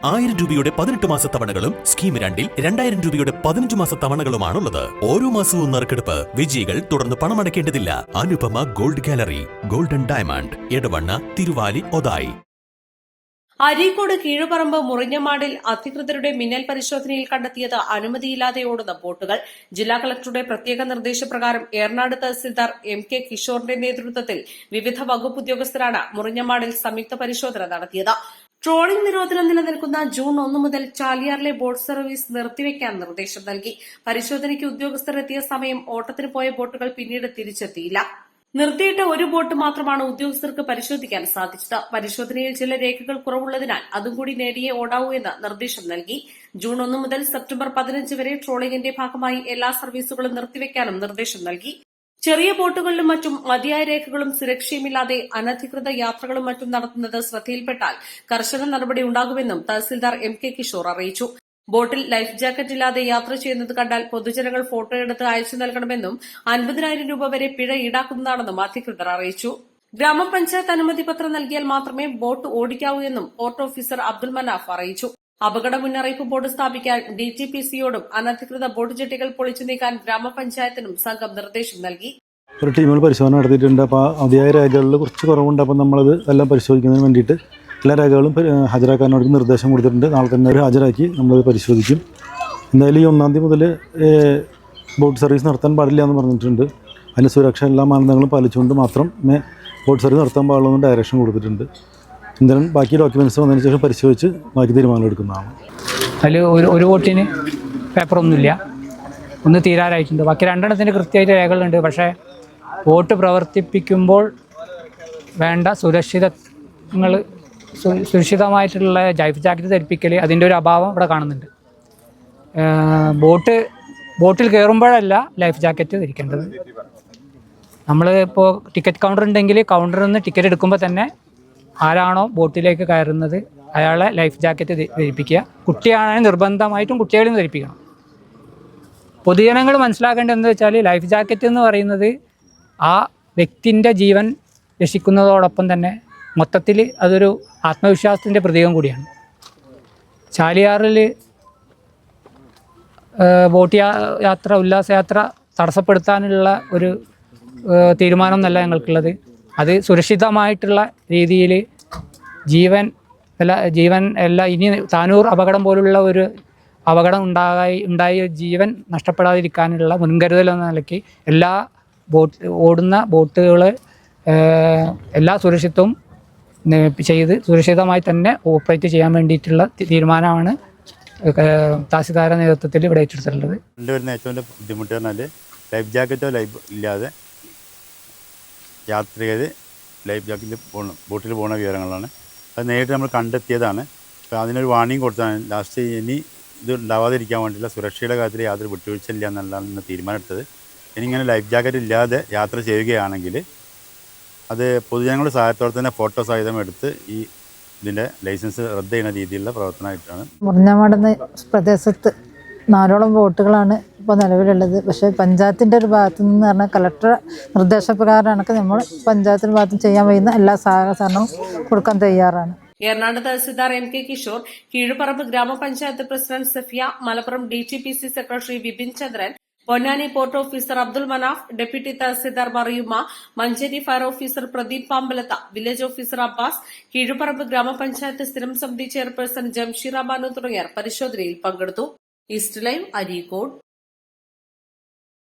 1000 രൂപയുടെ 18 മാസ തവണകളും സ്കീം 2-ൽ 2000 രൂപയുടെ 15 മാസ തവണകളുമാണുള്ളത്. ഓരോ മാസവും നറുക്കെടുപ്പ്. വിജയികൾ തുടർന്ന് പണമടയ്ക്കേണ്ടതില്ല. Anupama gold gallery, golden diamond, Edavanna, Thiruvali, Othayi. Areekode Keezhuparamba മുറിഞ്ഞമാടിൽ അധികൃതരുടെ മിന്നൽ പരിശോധനയിൽ കണ്ടെത്തിയത് അനുമതിയില്ലാതെ ഓടുന്ന ബോട്ടുകൾ. ജില്ലാ കളക്ടറുടെ പ്രത്യേക നിർദ്ദേശപ്രകാരം ഏറനാട് തഹസിൽദാർ MK കിഷോറിന്റെ നേതൃത്വത്തിൽ വിവിധ വകുപ്പ് ഉദ്യോഗസ്ഥരാണ് മുറിഞ്ഞമാടിൽ സംയുക്ത പരിശോധന നടത്തിയത്. ട്രോളിംഗ് നിരോധനം നിലനിൽക്കുന്ന ജൂൺ 1 മുതൽ ചാലിയാറിലെ ബോട്ട് സർവീസ് നിർത്തിവെക്കാൻ നിർദ്ദേശം നൽകി. പരിശോധനയ്ക്ക് ഉദ്യോഗസ്ഥർ എത്തിയ സമയം ഓട്ടത്തിന് പോയ ബോട്ടുകൾ പിന്നീട് തിരിച്ചെത്തിയില്ല. നിർത്തിയിട്ട ഒരു ബോട്ട് മാത്രമാണ് ഉദ്യോഗസ്ഥർക്ക് പരിശോധിക്കാൻ സാധിച്ചത്. പരിശോധനയിൽ ചില രേഖകൾ കുറവുള്ളതിനാൽ അതും കൂടി നേടിയേ ഓടാവൂ എന്ന് നിർദ്ദേശം നൽകി. ജൂൺ 1 മുതൽ സെപ്റ്റംബർ 15 വരെ ട്രോളിംഗിന്റെ ഭാഗമായി എല്ലാ സർവീസുകളും നിർത്തിവെക്കാനും നിർദ്ദേശം നൽകി. ചെറിയ ബോട്ടുകളിലും മറ്റും മതിയായ രേഖകളും സുരക്ഷയുമില്ലാതെ അനധികൃത യാത്രകളും മറ്റും നടത്തുന്നത് ശ്രദ്ധയിൽപ്പെട്ടാൽ കർശന നടപടി ഉണ്ടാകുമെന്നും തഹസിൽദാർ MK കിഷോർ അറിയിച്ചു. ബോട്ടിൽ ലൈഫ് ജാക്കറ്റ് ഇല്ലാതെ യാത്ര ചെയ്യുന്നത് കണ്ടാൽ പൊതുജനങ്ങൾ ഫോട്ടോ എടുത്ത് അയച്ചു നൽകണമെന്നും 50,000 രൂപ വരെ പിഴ ഈടാക്കുന്നതാണെന്നും അധികൃതർ അറിയിച്ചു. ഗ്രാമപഞ്ചായത്ത് അനുമതി പത്രം നൽകിയാൽ മാത്രമേ ബോട്ട് ഓടിക്കാവൂ എന്നും പോർട്ട് ഓഫീസർ അബ്ദുൽ മനാഫ് അറിയിച്ചു. അപകട മുന്നറിയിപ്പ് ബോർഡ് സ്ഥാപിക്കാൻ DTPCയോടും അനധികൃത ബോട്ട് ജെട്ടികൾ പൊളിച്ചു നീക്കാൻ ഗ്രാമപഞ്ചായത്തിനും സംഘം നിർദ്ദേശം നൽകി. ഒരു ടീമുകൾ പരിശോധന നടത്തിയിട്ടുണ്ട്. അപ്പോൾ മതിയായ രേഖകളിൽ കുറച്ച് കുറവുണ്ട്. അപ്പം നമ്മളത് എല്ലാം പരിശോധിക്കുന്നതിന് വേണ്ടിയിട്ട് എല്ലാ രേഖകളും ഹാജരാക്കാൻ അവർക്ക് നിർദ്ദേശം കൊടുത്തിട്ടുണ്ട്. നാളെ തന്നെ അവർ ഹാജരാക്കി നമ്മളത് പരിശോധിക്കും. എന്തായാലും ഈ 1-ാം തീയതി മുതൽ ബോട്ട് സർവീസ് നടത്താൻ പാടില്ല എന്ന് പറഞ്ഞിട്ടുണ്ട്. അതിന് സുരക്ഷ എല്ലാ മാനദണ്ഡങ്ങളും പാലിച്ചുകൊണ്ട് മാത്രമേ ബോട്ട് സർവീസ് നടത്താൻ പാടുള്ളൂ എന്ന് ഡയറക്ഷൻ കൊടുത്തിട്ടുണ്ട്. എന്തായാലും ബാക്കി ഡോക്യുമെൻറ്റ്സ് വന്നതിന് ശേഷം പരിശോധിച്ച് ബാക്കി തീരുമാനം എടുക്കുന്നതാണ്. അതിൽ ഒരു ബോട്ടിന് പേപ്പറൊന്നുമില്ല, ഒന്ന് തീരാറായിട്ടുണ്ട്. ബാക്കി 2 കൃത്യമായിട്ട് രേഖകളുണ്ട്. പക്ഷേ ബോട്ട് പ്രവർത്തിപ്പിക്കുമ്പോൾ വേണ്ട സുരക്ഷിതമായിട്ടുള്ള ലൈഫ് ജാക്കറ്റ് ധരിപ്പിക്കൽ, അതിൻ്റെ ഒരു അഭാവം ഇവിടെ കാണുന്നുണ്ട്. ബോട്ടിൽ കയറുമ്പോഴല്ല ലൈഫ് ജാക്കറ്റ് ധരിക്കേണ്ടത്. നമ്മൾ ഇപ്പോൾ ടിക്കറ്റ് കൗണ്ടർ ഉണ്ടെങ്കിൽ കൗണ്ടറിൽ നിന്ന് ടിക്കറ്റ് എടുക്കുമ്പോൾ തന്നെ ആരാണോ ബോട്ടിലേക്ക് കയറുന്നത് അയാളെ ലൈഫ് ജാക്കറ്റ് ധരിപ്പിക്കുക. കുട്ടിയാണെങ്കിൽ നിർബന്ധമായിട്ടും കുട്ടികളെയും ധരിപ്പിക്കണം. പൊതുജനങ്ങൾ മനസ്സിലാക്കേണ്ടതെന്ന് വെച്ചാൽ ലൈഫ് ജാക്കറ്റ് എന്ന് പറയുന്നത് ആ വ്യക്തിൻ്റെ ജീവൻ രക്ഷിക്കുന്നതോടൊപ്പം തന്നെ മൊത്തത്തിൽ അതൊരു ആത്മവിശ്വാസത്തിൻ്റെ പ്രതീകം കൂടിയാണ്. ചാലിയാറിൽ ബോട്ട് യാത്ര, ഉല്ലാസയാത്ര തടസ്സപ്പെടുത്താനുള്ള ഒരു തീരുമാനം എന്നല്ല ഞങ്ങൾക്കുള്ളത്. അത് സുരക്ഷിതമായിട്ടുള്ള രീതിയിൽ ജീവൻ ഇനി താനൂർ അപകടം പോലുള്ള ഒരു അപകടം ഉണ്ടായി ജീവൻ നഷ്ടപ്പെടാതിരിക്കാനുള്ള മുൻകരുതൽ എന്ന നിലയ്ക്ക് എല്ലാ ഓടുന്ന ബോട്ടുകൾ എല്ലാ സുരക്ഷിതവും ചെയ്ത് സുരക്ഷിതമായി തന്നെ ഓപ്പറേറ്റ് ചെയ്യാൻ വേണ്ടിയിട്ടുള്ള തീരുമാനമാണ് തഹസിൽദാരുടെ നേതൃത്വത്തിൽ ഇവിടെ ഏറ്റെടുത്തിട്ടുള്ളത്. കണ്ടുവരുന്ന ഏറ്റവും വലിയ ബുദ്ധിമുട്ട് പറഞ്ഞാൽ ലൈഫ് ജാക്കറ്റോ ഇല്ലാതെ യാത്ര ചെയ്ത് ലൈഫ് ജാക്കറ്റിൽ ബോട്ടിൽ പോകുന്ന വിവരങ്ങളാണ്. അത് നേരിട്ട് നമ്മൾ കണ്ടെത്തിയതാണ്. അപ്പോൾ അതിനൊരു വാർണിംഗ് കൊടുത്താണ്. ലാസ്റ്റ് ഇനി ഇത് ഉണ്ടാവാതിരിക്കാൻ വേണ്ടിയുള്ള സുരക്ഷയുടെ കാര്യത്തിൽ യാതൊരു വിട്ടുവീഴ്ചയില്ല എന്നുള്ളതാണ് തീരുമാനമെടുത്തത്. ഇനി ഇങ്ങനെ ലൈഫ് ജാക്കറ്റ് ഇല്ലാതെ യാത്ര ചെയ്യുകയാണെങ്കിൽ അത് പൊതുജനങ്ങളുടെ സഹായത്തോടെ തന്നെ ഫോട്ടോ സഹിതം എടുത്ത് ഇതിൻ്റെ ലൈസൻസ് റദ്ദ് ചെയ്യുന്ന രീതിയിലുള്ള പ്രവർത്തനമായിട്ടാണ്. മുറിഞ്ഞമാടുന്ന പ്രദേശത്ത് 4ഓളം ബോട്ടുകളാണ് ഇപ്പോൾ നിലവിലുള്ളത്. പക്ഷേ പഞ്ചായത്തിൻ്റെ ഒരു ഭാഗത്തു നിന്ന് പറഞ്ഞാൽ കളക്ടർ നിർദ്ദേശപ്രകാരമാണ് നമ്മൾ പഞ്ചായത്തിൻ്റെ ഭാഗത്ത് ചെയ്യാൻ കഴിയുന്ന എല്ലാ സഹകരണവും കൊടുക്കാൻ തയ്യാറാണ്. Eranad tahsildar MK Kishore, Keezhuparamba Gramapanchayat president Safiya, Malappuram DTPC secretary Vipin Chandran, Ponnani port officer Abdul Manaf, deputy tahsildar Mariyumma, Manjeri fire officer Pradeep Pambalatha, village officer Abbas, Keezhuparamba Gramapanchayat സ്ഥിരം സമിതി ചെയർപേഴ്സൺ ജംഷീറ ബാനു തുടങ്ങിയവർ പരിശോധനയിൽ പങ്കെടുത്തു. East Live, Areekode.